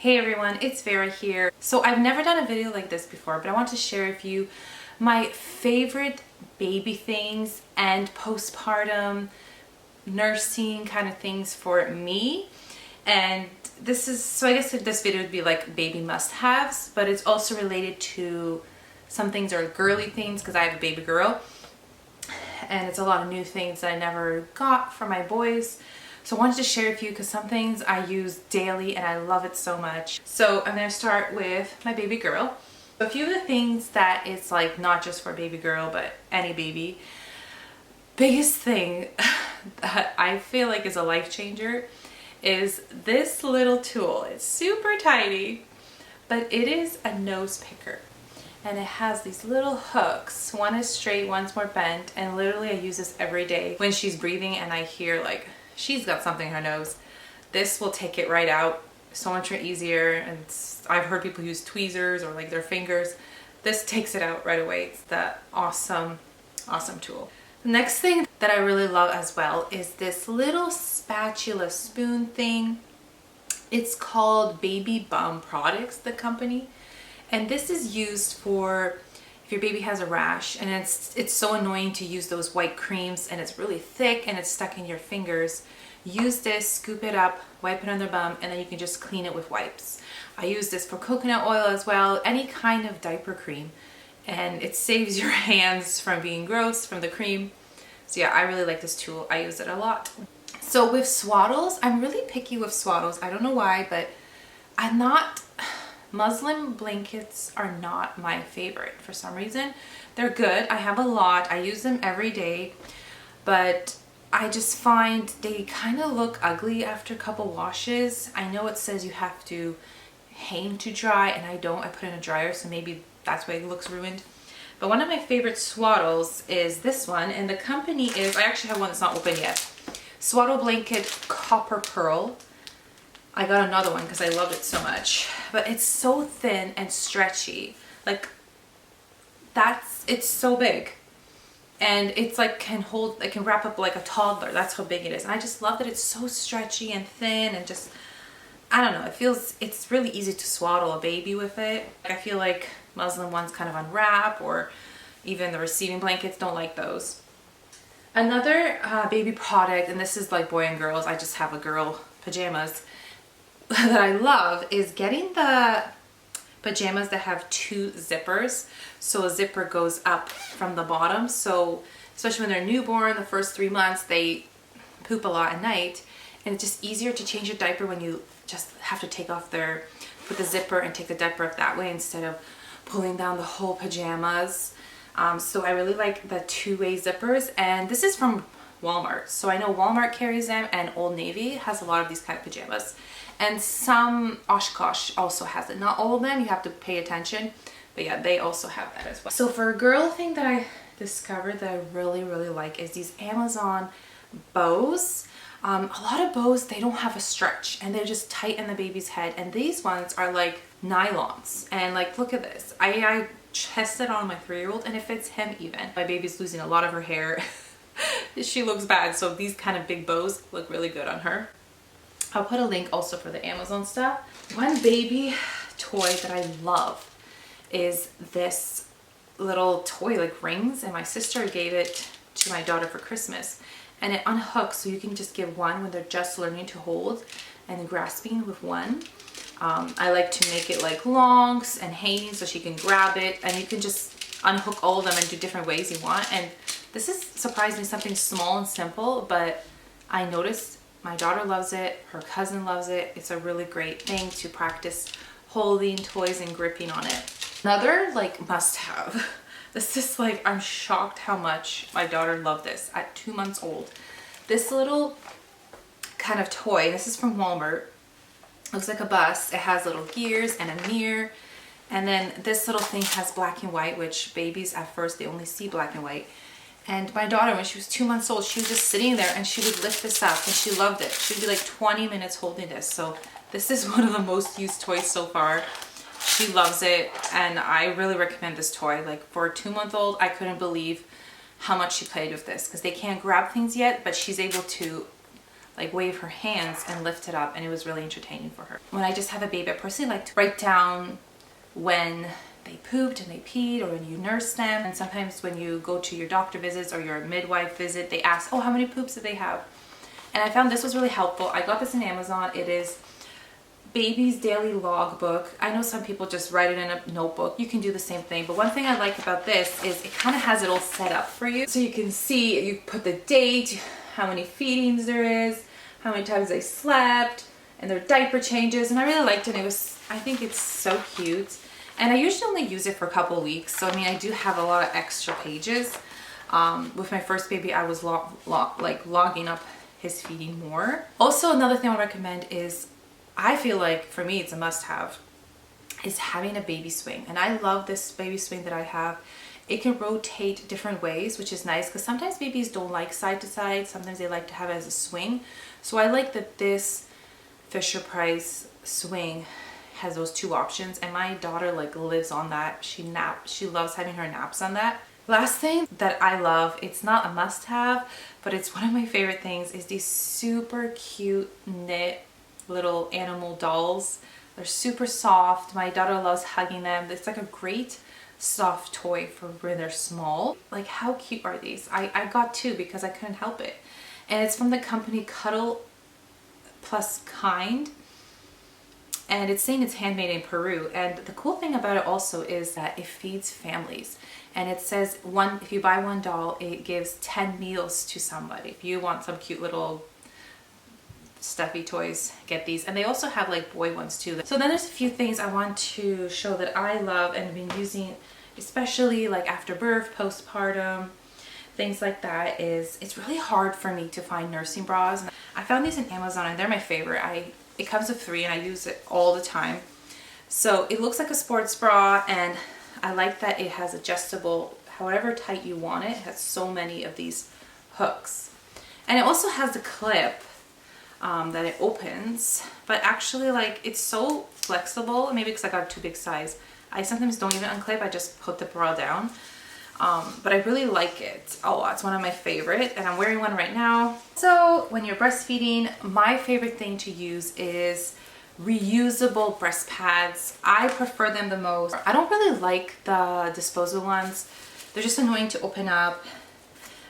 Hey everyone, it's Vera here. So I've never done a video like this before, but I want to share with you my favorite baby things and postpartum nursing kind of things for me. And I guess this video would be like baby must-haves, but it's also related to some things are girly things because I have a baby girl. And it's a lot of new things that I never got for my boys. So I wanted to share with you because some things I use daily and I love it so much. So I'm going to start with my baby girl. A few of the things that it's like not just for baby girl but any baby. Biggest thing that I feel like is a life changer is this little tool. It's super tiny, but it is a nose picker. And it has these little hooks. One is straight, one's more bent, and literally I use this every day when she's breathing and I hear like she's got something in her nose. This will take it right out so much more easier. And I've heard people use tweezers or like their fingers. This takes it out right away. It's the awesome tool. The next thing that I really love as well is this little spatula spoon thing. It's called Baby Bum Products, the company. And this is used for if your baby has a rash and it's so annoying to use those white creams and it's really thick and it's stuck in your fingers. Use this, scoop it up, wipe it on their bum, and then you can just clean it with wipes. I use this for coconut oil as well, any kind of diaper cream. And it saves your hands from being gross from the cream. So yeah, I really like this tool. I use it a lot. So with swaddles, I'm really picky with swaddles. I don't know why, but muslin blankets are not my favorite for some reason. They're good. I have a lot. I use them every day, but I just find they kind of look ugly after a couple washes. I know it says you have to hang to dry, and I don't. I put it in a dryer, so maybe that's why it looks ruined. But one of my favorite swaddles is this one, and the company is, I actually have one that's not open yet. Swaddle Blanket Copper Pearl. I got another one because I loved it so much, but it's so thin and stretchy. Like it's so big, and it's like it can wrap up like a toddler. That's how big it is. And I just love that it's so stretchy and thin and just, I don't know, it's really easy to swaddle a baby with it. I feel like muslin ones kind of unwrap, or even the receiving blankets, don't like those. Another baby product, and this is like boy and girls, I just have a girl pajamas, that I love is getting the pajamas that have two zippers. So a zipper goes up from the bottom. So especially when they're newborn, the first 3 months, they poop a lot at night. And it's just easier to change your diaper when you just have to put the zipper and take the diaper up that way instead of pulling down the whole pajamas. So I really like the two-way zippers. And this is from Walmart. So I know Walmart carries them, and Old Navy has a lot of these kind of pajamas. And some Oshkosh also has it. Not all of them, you have to pay attention. But yeah, they also have that as well. So for a girl thing that I discovered that I really like is these Amazon bows. A lot of bows, they don't have a stretch and they're just tight in the baby's head. And these ones are like nylons. And like, look at this. I tested on my 3-year-old and it fits him even. My baby's losing a lot of her hair. She looks bad. So these kind of big bows look really good on her. I'll put a link also for the Amazon stuff. One baby toy that I love is this little toy like rings, and my sister gave it to my daughter for Christmas, and it unhooks so you can just give one when they're just learning to hold and grasping with one. I like to make it like longs and hanging so she can grab it, and you can just unhook all of them and do different ways you want. And this is surprisingly something small and simple, but I noticed my daughter loves it, her cousin loves it. It's a really great thing to practice holding toys and gripping on it. Another like must have. This is like, I'm shocked how much my daughter loved this at 2 months old. This little kind of toy, this is from Walmart. Looks like a bus. It has little gears and a mirror. And then this little thing has black and white, which babies at first, they only see black and white. And my daughter, when she was 2 months old, she was just sitting there and she would lift this up and she loved it. She'd be like 20 minutes holding this. So this is one of the most used toys so far. She loves it, and I really recommend this toy. Like for a 2-month-old, I couldn't believe how much she played with this because they can't grab things yet, but she's able to like wave her hands and lift it up, and it was really entertaining for her. When I just have a baby, I personally like to write down when they pooped and they peed, or when you nurse them. And sometimes when you go to your doctor visits or your midwife visit, they ask, oh, how many poops did they have? And I found this was really helpful. I got this in Amazon. It is baby's daily logbook. I know some people just write it in a notebook. You can do the same thing, but one thing I like about this is it kind of has it all set up for you. So you can see, you put the date, how many feedings there is, how many times they slept, and their diaper changes. And I really liked it. I think it's so cute. And I usually only use it for a couple of weeks. So I mean, I do have a lot of extra pages. With my first baby, I was logging up his feeding more. Also, another thing I would recommend is, I feel like for me it's a must-have, is having a baby swing. And I love this baby swing that I have. It can rotate different ways, which is nice because sometimes babies don't like side to side. Sometimes they like to have it as a swing. So I like that this Fisher-Price swing has those two options, and my daughter like lives on that. She loves having her naps on that. Last thing that I love, it's not a must-have, but it's one of my favorite things, is these super cute knit little animal dolls. They're super soft. My daughter loves hugging them. It's like a great soft toy for when they're small. Like, how cute are these? I got two because I couldn't help it. And it's from the company cuddle+kind. And it's saying it's handmade in Peru. And the cool thing about it also is that it feeds families. And it says if you buy one doll, it gives 10 meals to somebody. If you want some cute little stuffy toys, get these. And they also have like boy ones too. So then there's a few things I want to show that I love and have been using, especially like after birth, postpartum, things like that. It's really hard for me to find nursing bras. I found these in Amazon and they're my favorite. It comes with 3 and I use it all the time. So it looks like a sports bra, and I like that it has adjustable however tight you want it. It has so many of these hooks. And it also has the clip that it opens, but actually like it's so flexible. Maybe because I got a too big size. I sometimes don't even unclip, I just put the bra down. But I really like it a lot. It's one of my favorite, and I'm wearing one right now. So when you're breastfeeding, my favorite thing to use is reusable breast pads. I prefer them the most. I don't really like the disposable ones. They're just annoying to open up.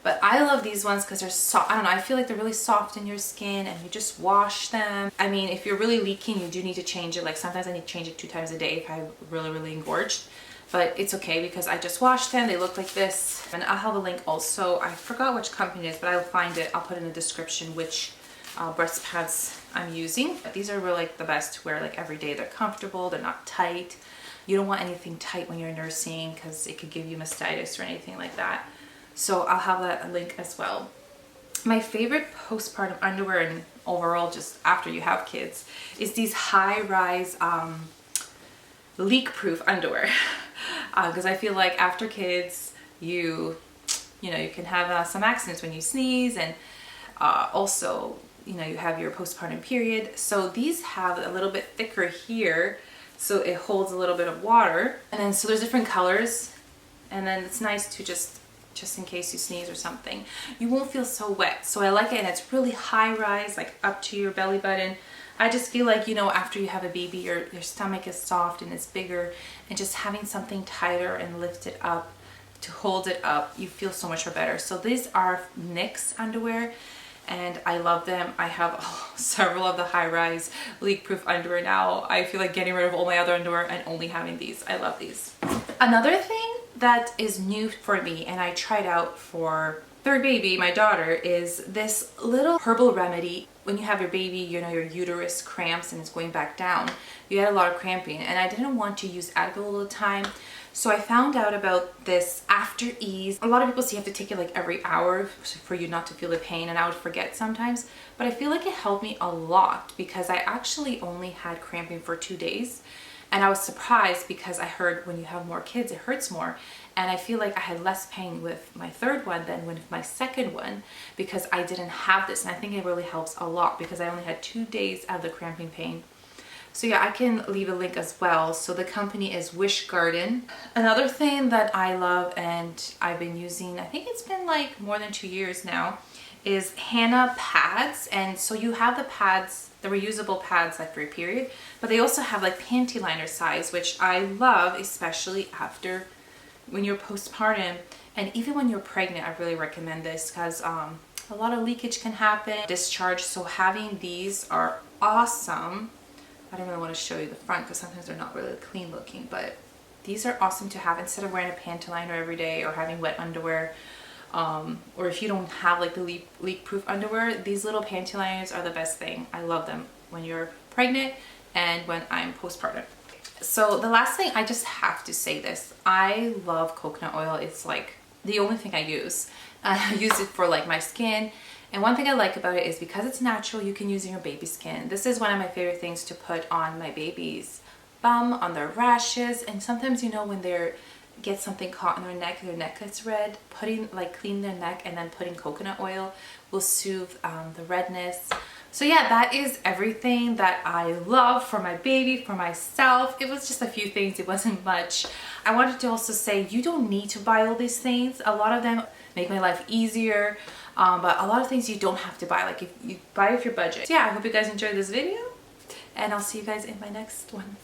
But I love these ones because they're soft. I don't know, I feel like they're really soft in your skin, and you just wash them. I mean, if you're really leaking, you do need to change it. Like sometimes I need to change it 2 times a day if I'm really engorged. But it's okay because I just washed them. They look like this. And I'll have a link also. I forgot which company it is, but I'll find it. I'll put in the description which breast pads I'm using. But these are really like the best to wear like every day. They're comfortable, they're not tight. You don't want anything tight when you're nursing because it could give you mastitis or anything like that. So I'll have that link as well. My favorite postpartum underwear and overall just after you have kids is these high-rise leak-proof underwear. Because I feel like after kids, you can have some accidents when you sneeze, and also, you have your postpartum period. So these have a little bit thicker here, so it holds a little bit of water. And then, so there's different colors, and then it's nice to just in case you sneeze or something, you won't feel so wet. So I like it, and it's really high-rise, like up to your belly button. I just feel like, after you have a baby, your stomach is soft and it's bigger, and just having something tighter and lift it up to hold it up, you feel so much better. So these are NYX underwear, and I love them. I have several of the high-rise leak-proof underwear now. I feel like getting rid of all my other underwear and only having these. I love these. Another thing that is new for me, and I tried out for third baby, my daughter, is this little herbal remedy. When you have your baby, your uterus cramps and it's going back down, you had a lot of cramping, and I didn't want to use Advil all the time. So I found out about this After Ease. A lot of people say you have to take it like every hour for you not to feel the pain, and I would forget sometimes, but I feel like it helped me a lot because I actually only had cramping for 2 days. And I was surprised because I heard when you have more kids, it hurts more. And I feel like I had less pain with my third one than with my second one because I didn't have this. And I think it really helps a lot because I only had 2 days of the cramping pain. So yeah, I can leave a link as well. So the company is Wish Garden. Another thing that I love and I've been using, I think it's been like more than 2 years now, is Hannah pads. And so you have the pads, the reusable pads like for your period, but they also have like panty liner size, which I love, especially after when you're postpartum. And even when you're pregnant, I really recommend this because a lot of leakage can happen, discharge. So having these are awesome. I don't really want to show you the front because sometimes they're not really clean looking, but these are awesome to have instead of wearing a panty liner every day or having wet underwear. Or if you don't have like the leak-proof underwear, these little panty liners are the best thing. I love them when you're pregnant and when I'm postpartum. So the last thing, I just have to say this. I love coconut oil. It's like the only thing I use. I use it for like my skin. And one thing I like about it is because it's natural, you can use it in your baby skin. This is one of my favorite things to put on my baby's bum, on their rashes. And sometimes, you know, when they're get something caught in their neck gets red, putting like clean their neck and then putting coconut oil will soothe the redness. So yeah, that is everything that I love for my baby, for myself. It was just a few things, it wasn't much. I wanted to also say you don't need to buy all these things. A lot of them make my life easier, but a lot of things you don't have to buy, like if you buy with your budget. So yeah, I hope you guys enjoyed this video and I'll see you guys in my next one.